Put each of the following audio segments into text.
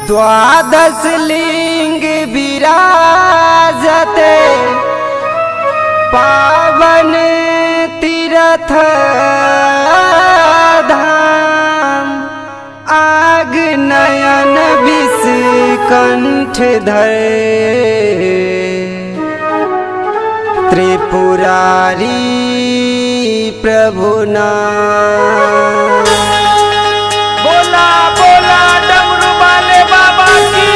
द्वादश लिंग विराजते पावन तीर्थ धाम। आग नयन विष कंठ धरे त्रिपुरारी प्रभु नाम। बोला बोला डमरू वाले बाबा की।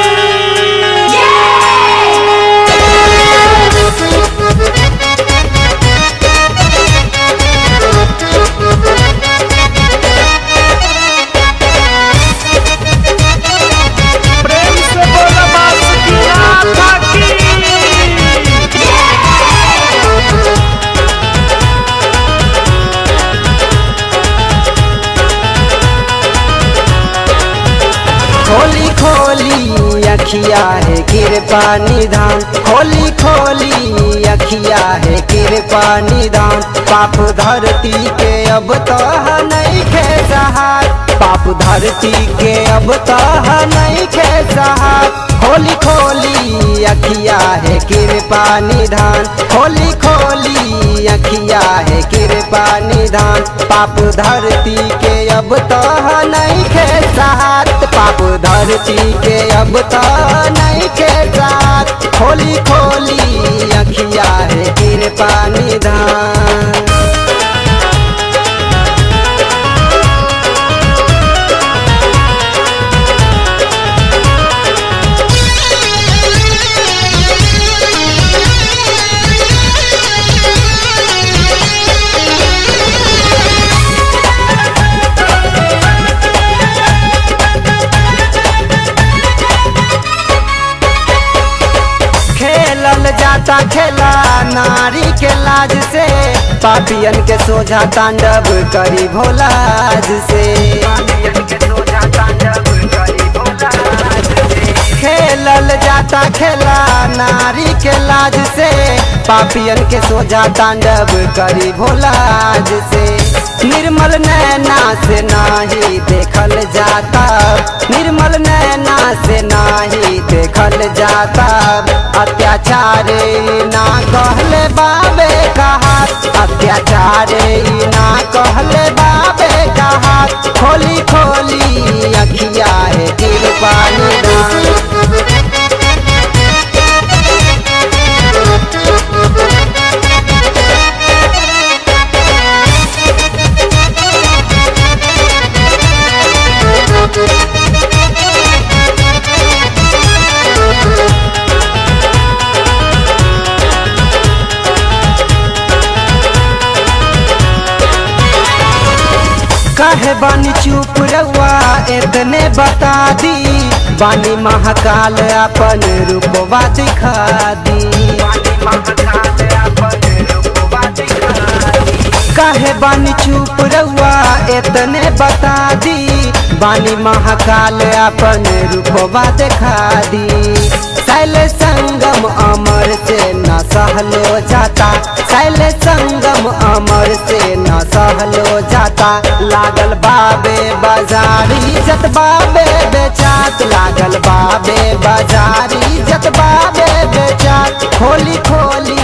प्रेम से बोला बासुकीनाथ की। खोली खोली अखिया है कृपा निधान। खोली खोली अखिया है कृपा निधान। पाप धरती के अब तो नहीं खे सहार। पाप धरती के अब तो नहीं खे सहार। खोली खोली अखिया है कृपा निधान। खोली खोली अखिया है कृपा निधान। पाप धरती के अब तो नहीं खे सहार। पाप धरती के अब तो नहीं के साथ। खोली खोली अखिया है कृपा निधान। जाता खेला नारी के लाज से। पापियन के सोझा तांडव करी भोलाज से। खेलल जाता खेला नारी के लाज से। पापियन के सोझा तांडव करी भोलाज से। निर्मल नैना से नाही देखल जाता। निर्मल नैना से नाही देखल जाता। अत्याचार ना कहले बाबे कहा। अत्याचार ना कहले बाबे कहा। खोली खोली अखिया है कृपा निधान। काहे बानी चुप रहुआ इतने बता दी। बानी महाकाल अपन रूपवा दिखा दी। काहे बानी चुप रहुआ इतने बता दी। बानी महाकाल अपन रूपवा दिखा दी। शैल संगम अमर से न सहलो जाता। शैल संगम अमर से न सहलो जाता। लागल बाबे बाजारी जत बाबे बेचात। लागल बाबे बाजारी जत बाबे बेचात। खोली खोली